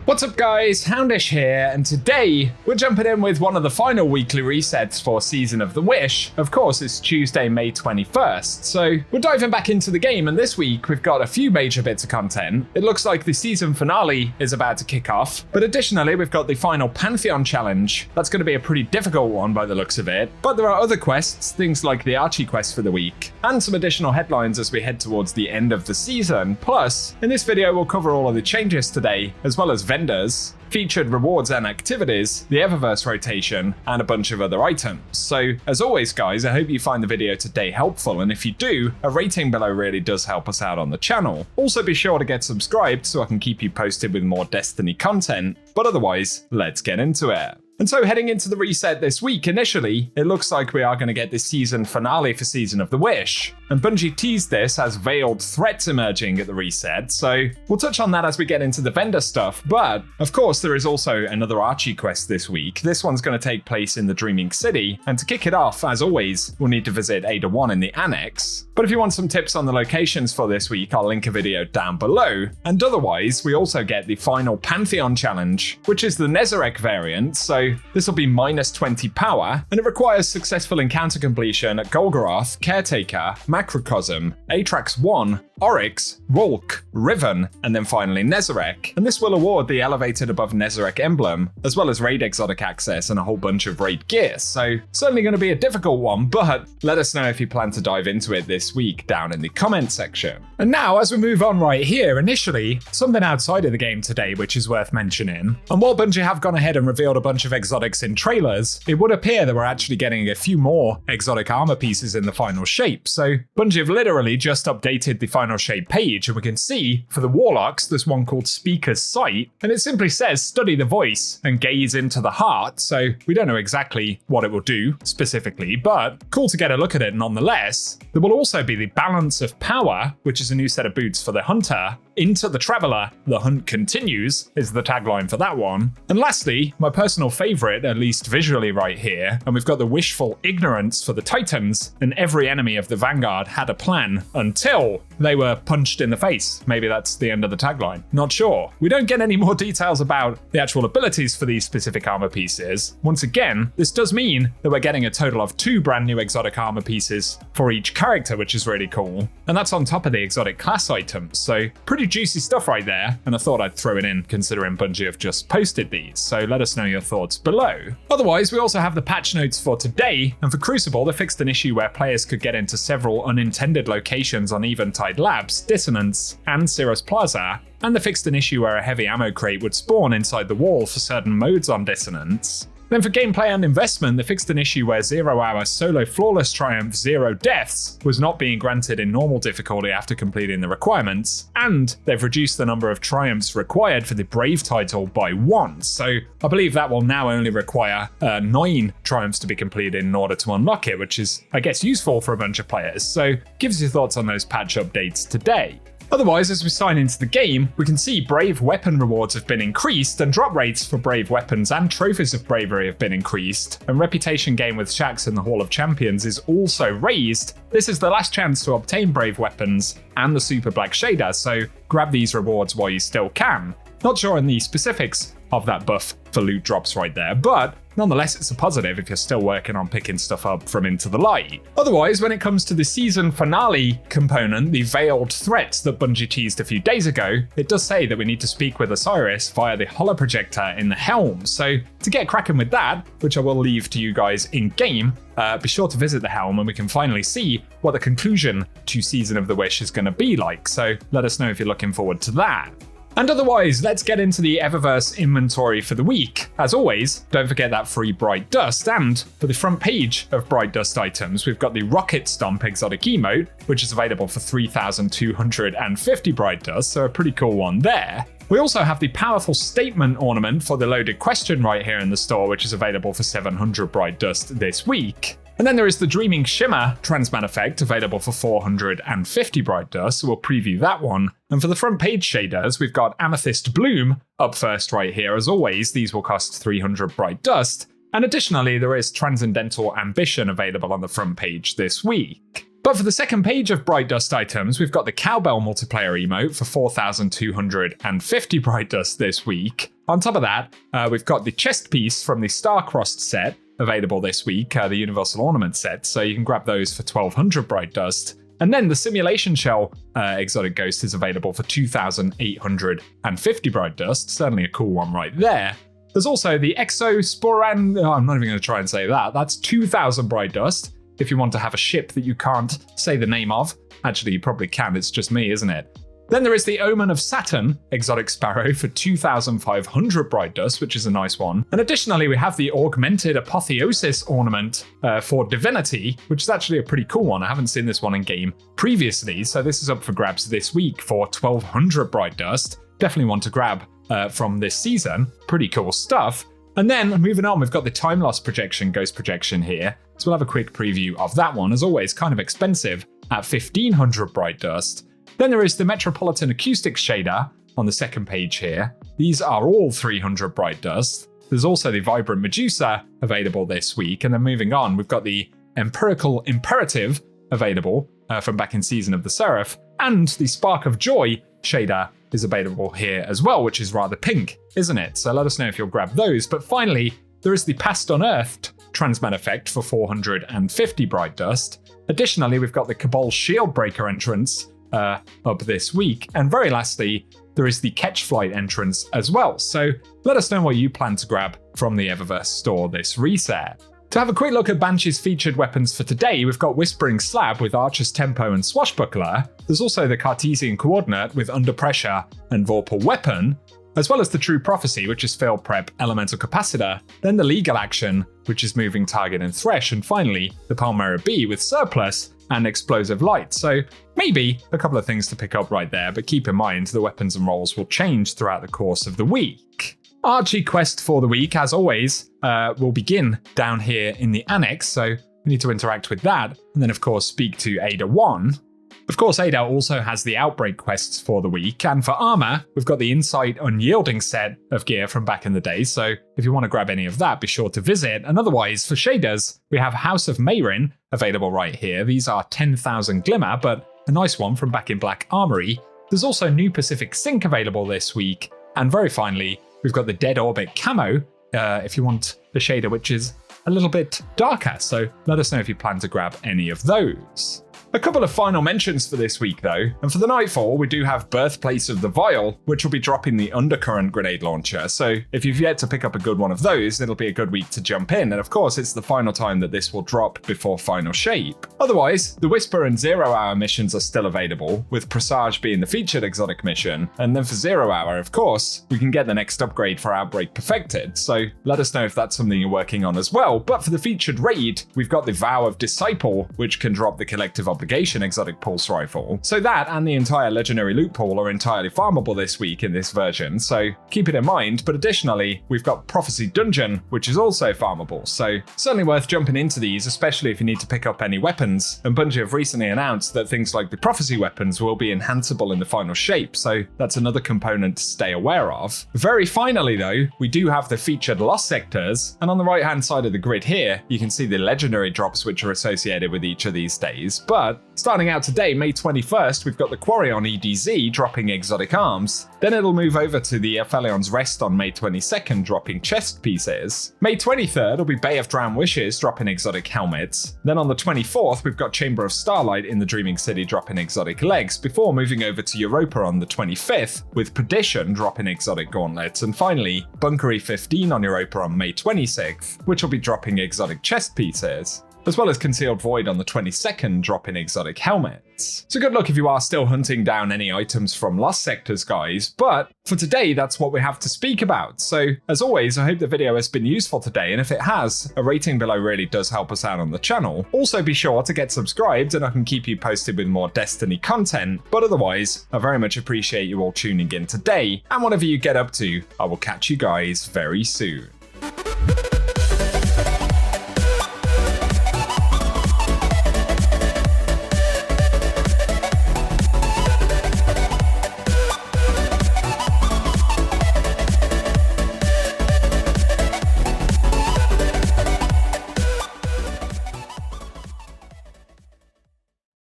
What's up guys, Houndish here, and today we're jumping in with one of the final weekly resets for Season of the Wish. Of course, it's Tuesday, May 21st, so we're diving back into the game, and this week we've got a few major bits of content. It looks like the season finale is about to kick off, but additionally we've got the final Pantheon challenge. That's going to be a pretty difficult one by the looks of it, but there are other quests, things like the Archie quest for the week, and some additional headlines as we head towards the end of the season. Plus, in this video we'll cover all of the changes today, as well as vendors, featured rewards and activities, the Eververse rotation, and a bunch of other items. So, as always guys, I hope you find the video today helpful, and if you do, a rating below really does help us out on the channel. Also be sure to get subscribed so I can keep you posted with more Destiny content, but otherwise, let's get into it. And so heading into the reset this week, initially, it looks like we are going to get this season finale for Season of the Wish. And Bungie teased this as veiled threats emerging at the reset, so we'll touch on that as we get into the vendor stuff. But, of course, there is also another Archie quest this week. This one's going to take place in the Dreaming City, and to kick it off, as always, we'll need to visit Ada 1 in the Annex. But if you want some tips on the locations for this week, I'll link a video down below. And otherwise, we also get the final Pantheon challenge, which is the Nezarec variant, so this will be minus 20 power, and it requires successful encounter completion at Golgoroth, Caretaker, Macrocosm, Atrax 1, Oryx, Rulk, Riven, and then finally Nezarec. And this will award the elevated above Nezarec emblem, as well as raid exotic access and a whole bunch of raid gear. So certainly going to be a difficult one, but let us know if you plan to dive into it this week down in the comment section. And now, as we move on right here, initially, something outside of the game today which is worth mentioning. And while Bungie have gone ahead and revealed a bunch of exotics in trailers, it would appear that we're actually getting a few more exotic armor pieces in the final shape. So Bungie have literally just updated the final shape page, and we can see for the Warlocks there's one called Speaker's Sight, and it simply says study the voice and gaze into the heart. So we don't know exactly what it will do specifically, but cool to get a look at it nonetheless. There will also be the Balance of Power, which is a new set of boots for the Hunter. Into the Traveler, the hunt continues, is the tagline for that one. And lastly, my personal favorite, at least visually right here, and we've got the Wishful Ignorance for the Titans, and every enemy of the Vanguard had a plan until they were punched in the face. Maybe that's the end of the tagline. Not sure. We don't get any more details about the actual abilities for these specific armor pieces. Once again, this does mean that we're getting a total of 2 brand new exotic armor pieces for each character, which is really cool. And that's on top of the exotic class items, so pretty juicy stuff right there, and I thought I'd throw it in considering Bungie have just posted these, so let us know your thoughts below. Otherwise, we also have the patch notes for today, and for Crucible they fixed an issue where players could get into several unintended locations on Eventide Labs, Dissonance, and Cirrus Plaza, and they fixed an issue where a heavy ammo crate would spawn inside the wall for certain modes on Dissonance. Then for gameplay and investment, they fixed an issue where 0-hour solo flawless triumph 0 deaths was not being granted in normal difficulty after completing the requirements, and they've reduced the number of triumphs required for the Brave title by 1. So I believe that will now only require 9 triumphs to be completed in order to unlock it, which is, I guess, useful for a bunch of players. So give us your thoughts on those patch updates today. Otherwise, as we sign into the game, we can see Brave weapon rewards have been increased, and drop rates for Brave weapons and trophies of bravery have been increased, and reputation gain with Shaxx in the Hall of Champions is also raised. This is the last chance to obtain Brave weapons and the Super Black Shader, so grab these rewards while you still can. Not sure on the specifics of that buff for loot drops right there, but nonetheless it's a positive if you're still working on picking stuff up from Into the Light. Otherwise, when it comes to the season finale component, the veiled threats that Bungie teased a few days ago, it does say that we need to speak with Osiris via the holoprojector in the helm. So to get cracking with that, which I will leave to you guys in game, be sure to visit the helm and we can finally see what the conclusion to Season of the Wish is going to be like. So let us know if you're looking forward to that. And otherwise, let's get into the Eververse inventory for the week. As always, don't forget that free Bright Dust, and for the front page of Bright Dust items, we've got the Rocket Stomp exotic emote, which is available for 3,250 Bright Dust, so a pretty cool one there. We also have the Powerful Statement ornament for the loaded question right here in the store, which is available for 700 Bright Dust this week. And then there is the Dreaming Shimmer Transmat effect, available for 450 Bright Dust, so we'll preview that one. And for the front page shaders, we've got Amethyst Bloom up first right here. As always, these will cost 300 Bright Dust. And additionally, there is Transcendental Ambition available on the front page this week. But for the second page of Bright Dust items, we've got the Cowbell multiplayer emote for 4,250 Bright Dust this week. On top of that, we've got the chest piece from the Star-Crossed set available this week, the Universal Ornament set, so you can grab those for 1200 Bright Dust. And then the Simulation Shell Exotic Ghost is available for 2850 Bright Dust, certainly a cool one right there. There's also the Exosporan, I'm not even going to try and say that, that's 2000 Bright Dust, if you want to have a ship that you can't say the name of. Actually, you probably can, it's just me, isn't it? Then there is the Omen of Saturn Exotic Sparrow for 2500 Bright Dust, which is a nice one. And additionally, we have the Augmented Apotheosis Ornament for Divinity, which is actually a pretty cool one. I haven't seen this one in game previously, so this is up for grabs this week for 1200 Bright Dust. Definitely one to grab from this season. Pretty cool stuff. And then moving on, we've got the Time Loss Projection, Ghost Projection here. So we'll have a quick preview of that one. As always, kind of expensive at 1500 Bright Dust. Then there is the Metropolitan Acoustics shader on the second page here. These are all 300 Bright Dust. There's also the Vibrant Medusa available this week. And then moving on, we've got the Empirical Imperative available from back in Season of the Seraph. And the Spark of Joy shader is available here as well, which is rather pink, isn't it? So let us know if you'll grab those. But finally, there is the Past Unearthed Transmat effect for 450 Bright Dust. Additionally, we've got the Cabal Shield Breaker entrance up this week. And very lastly, there is the Catch Flight entrance as well. So let us know what you plan to grab from the Eververse store this reset. To have a quick look at Banshee's featured weapons for today, we've got Whispering Slab with Archer's Tempo and Swashbuckler. There's also the Cartesian Coordinate with Under Pressure and Vorpal Weapon, as well as the True Prophecy, which is Fail Prep Elemental Capacitor, then the Legal Action, which is Moving Target and Thresh, and finally the Palmyra B with Surplus and Explosive Light. So maybe a couple of things to pick up right there, but keep in mind the weapons and rolls will change throughout the course of the week. Archie quest for the week, as always, will begin down here in the annex, so we need to interact with that, and then of course speak to Ada 1. Of course, Ada also has the Outbreak quests for the week, and for armor, we've got the Insight Unyielding set of gear from back in the day, so if you want to grab any of that, be sure to visit. And otherwise, for shaders, we have House of Mayrin available right here. These are 10,000 Glimmer, but a nice one from back in Black Armory. There's also New Pacific Sync available this week, and very finally, we've got the Dead Orbit Camo, if you want the shader which is a little bit darker, so let us know if you plan to grab any of those. A couple of final mentions for this week though, and for the Nightfall we do have Birthplace of the Vial, which will be dropping the Undercurrent grenade launcher, so if you've yet to pick up a good one of those, it'll be a good week to jump in, and of course it's the final time that this will drop before Final Shape. Otherwise, the Whisper and 0 Hour missions are still available, with Presage being the featured exotic mission, and then for 0 Hour, of course, we can get the next upgrade for Outbreak perfected, so let us know if that's something you're working on as well. But for the featured raid, we've got the Vow of Disciple, which can drop the Collective Obligation exotic pulse rifle. So that and the entire legendary loot pool are entirely farmable this week in this version, so keep it in mind. But additionally, we've got Prophecy Dungeon, which is also farmable, so certainly worth jumping into these, especially if you need to pick up any weapons. And Bungie have recently announced that things like the Prophecy weapons will be enhanceable in the Final Shape, so that's another component to stay aware of. Very finally though, we do have the featured Lost Sectors, and on the right hand side of the grid here, you can see the legendary drops which are associated with each of these days. But starting out today, May 21st, we've got the Quarion EDZ dropping exotic arms. Then it'll move over to the Aphelion's Rest on May 22nd, dropping chest pieces. May 23rd will be Bay of Drowned Wishes dropping exotic helmets. Then on the 24th, we've got Chamber of Starlight in the Dreaming City dropping exotic legs, before moving over to Europa on the 25th, with Perdition dropping exotic gauntlets. And finally, Bunkery 15 on Europa on May 26th, which will be dropping exotic chest pieces, as well as Concealed Void on the 22nd, dropping exotic helmets. So good luck if you are still hunting down any items from Lost Sectors, guys, but for today, that's what we have to speak about. So as always, I hope the video has been useful today, and if it has, a rating below really does help us out on the channel. Also be sure to get subscribed and I can keep you posted with more Destiny content, but otherwise, I very much appreciate you all tuning in today, and whatever you get up to, I will catch you guys very soon.